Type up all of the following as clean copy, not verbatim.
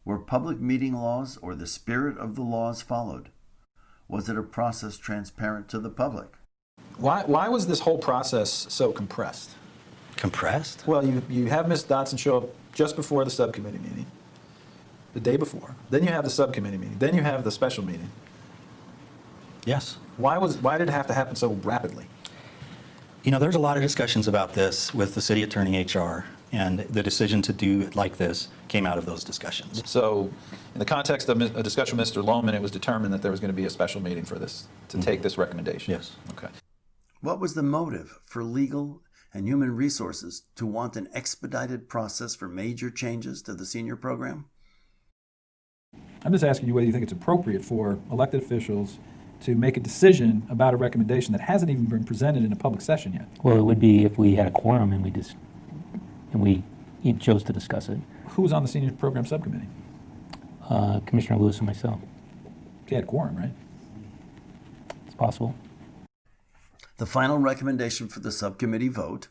Were public meeting laws or the spirit of the laws followed? Was it a process transparent to the public? Why was this whole process so compressed? Compressed? Well, you have Ms. Dotson show up just before the subcommittee meeting, the day before. Then you have the subcommittee meeting. Then you have the special meeting. Yes. Why did it have to happen so rapidly? You know, there's a lot of discussions about this with the city attorney HR, and the decision to do it like this came out of those discussions. So in the context of a discussion with Mr. Lohman, it was determined that there was going to be a special meeting for this, to take this recommendation. Yes. Okay. What was the motive for legal and human resources to want an expedited process for major changes to the senior program? I'm just asking you whether you think it's appropriate for elected officials to make a decision about a recommendation that hasn't even been presented in a public session yet. Well, it would be if we had a quorum and we chose to discuss it. Who was on the senior program subcommittee? Commissioner Lewis and myself. They had quorum, right? It's possible. The final recommendation for the subcommittee vote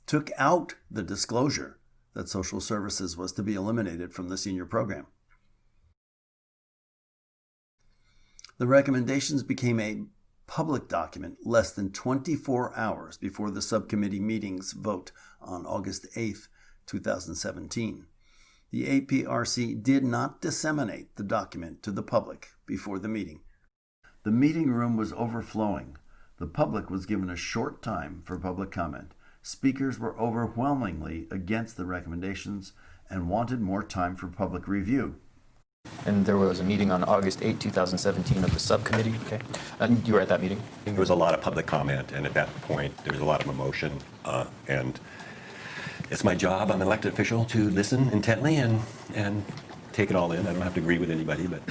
took out the disclosure that social services was to be eliminated from the senior program. The recommendations became a public document less than 24 hours before the subcommittee meeting's vote on August 8th, 2017. The APRC did not disseminate the document to the public before the meeting. The meeting room was overflowing. The public was given a short time for public comment. Speakers were overwhelmingly against the recommendations and wanted more time for public review. And there was a meeting on August 8, 2017 of the subcommittee. Okay. And you were at that meeting? There was a lot of public comment, and at that point, there was a lot of emotion. And it's my job, I'm an elected official, to listen intently and take it all in. I don't have to agree with anybody, but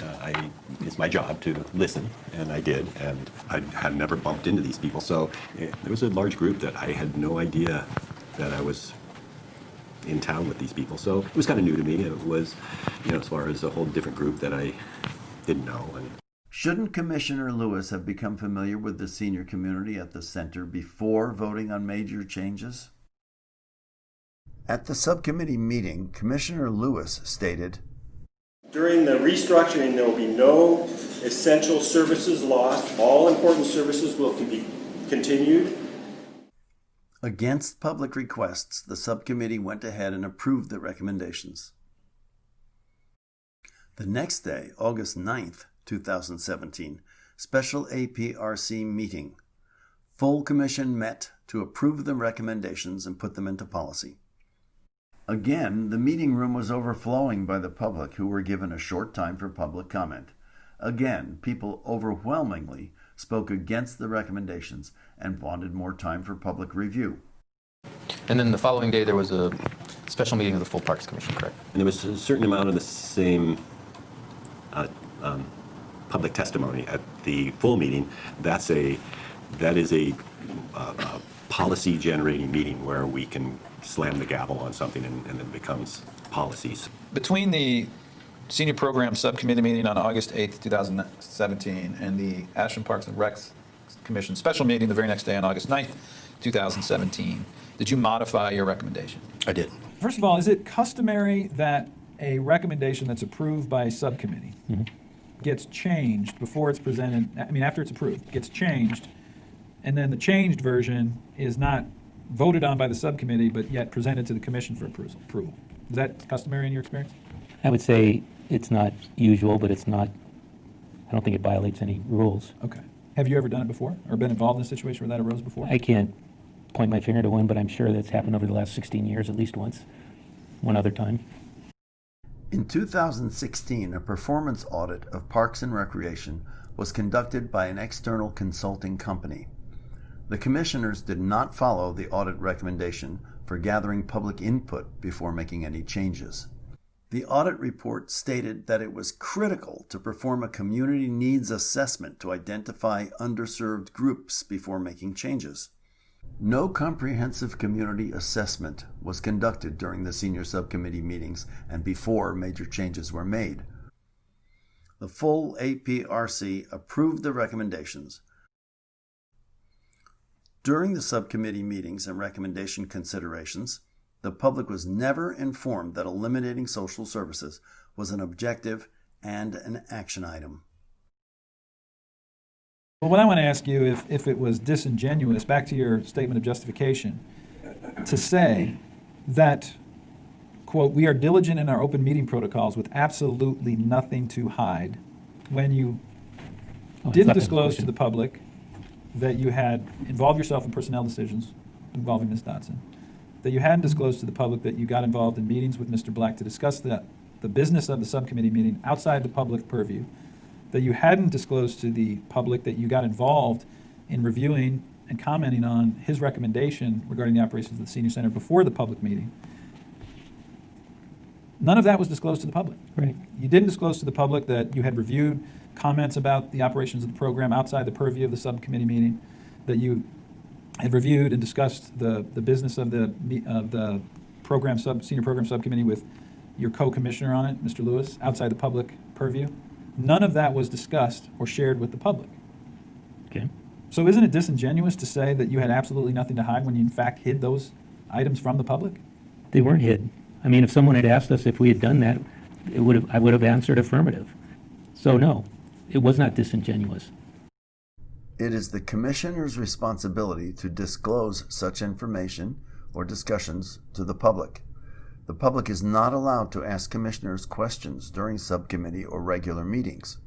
it's my job to listen, and I did. And I had never bumped into these people. So there was a large group that I had no idea that I was in town with these people. So it was kind of new to me. It was, as far as a whole different group that I didn't know. Shouldn't Commissioner Lewis have become familiar with the senior community at the center before voting on major changes? At the subcommittee meeting, Commissioner Lewis stated, "During the restructuring, there will be no essential services lost. All important services will be continued." Against public requests, the subcommittee went ahead and approved the recommendations. The next day, August 9th, 2017, special APRC meeting. Full commission met to approve the recommendations and put them into policy. Again, the meeting room was overflowing by the public, who were given a short time for public comment. Again, people overwhelmingly spoke against the recommendations and wanted more time for public review. And then the following day, there was a special meeting of the full Parks Commission, correct? And there was a certain amount of the same public testimony at the full meeting. That is a policy generating meeting where we can slam the gavel on something and it becomes policies. Between the senior program subcommittee meeting on August 8th, 2017 and the Ashland Parks and Recs Commission special meeting the very next day on August 9th, 2017, did you modify your recommendation? I did. First of all, is it customary that a recommendation that's approved by a subcommittee gets changed before it's presented, after it's approved, gets changed, and then the changed version is not voted on by the subcommittee, but yet presented to the commission for approval? Is that customary in your experience? I would say it's not usual, but it's not, I don't think it violates any rules. Okay. Have you ever done it before or been involved in a situation where that arose before? I can't point my finger to one, but I'm sure that's happened over the last 16 years at least once, one other time. In 2016, a performance audit of Parks and Recreation was conducted by an external consulting company. The commissioners did not follow the audit recommendation for gathering public input before making any changes. The audit report stated that it was critical to perform a community needs assessment to identify underserved groups before making changes. No comprehensive community assessment was conducted during the senior subcommittee meetings and before major changes were made. The full APRC approved the recommendations. During the subcommittee meetings and recommendation considerations, The public was never informed that eliminating social services was an objective and an action item. Well, what I want to ask you, if it was disingenuous, back to your statement of justification, to say that, quote, we are diligent in our open meeting protocols with absolutely nothing to hide, when you didn't disclose to the public that you had involved yourself in personnel decisions involving Ms. Dotson, that you hadn't disclosed to the public that you got involved in meetings with Mr. Black to discuss the business of the subcommittee meeting outside the public purview, that you hadn't disclosed to the public that you got involved in reviewing and commenting on his recommendation regarding the operations of the senior center before the public meeting. None of that was disclosed to the public. Right. You didn't disclose to the public that you had reviewed comments about the operations of the program outside the purview of the subcommittee meeting, that you had reviewed and discussed the business of the senior program subcommittee with your co-commissioner on it, Mr. Lewis, outside the public purview. None of that was discussed or shared with the public. Okay. So isn't it disingenuous to say that you had absolutely nothing to hide when you in fact hid those items from the public? They weren't hid. I mean, if someone had asked us if we had done that, I would have answered affirmative. So no, it was not disingenuous. It is the commissioner's responsibility to disclose such information or discussions to the public. The public is not allowed to ask commissioners questions during subcommittee or regular meetings.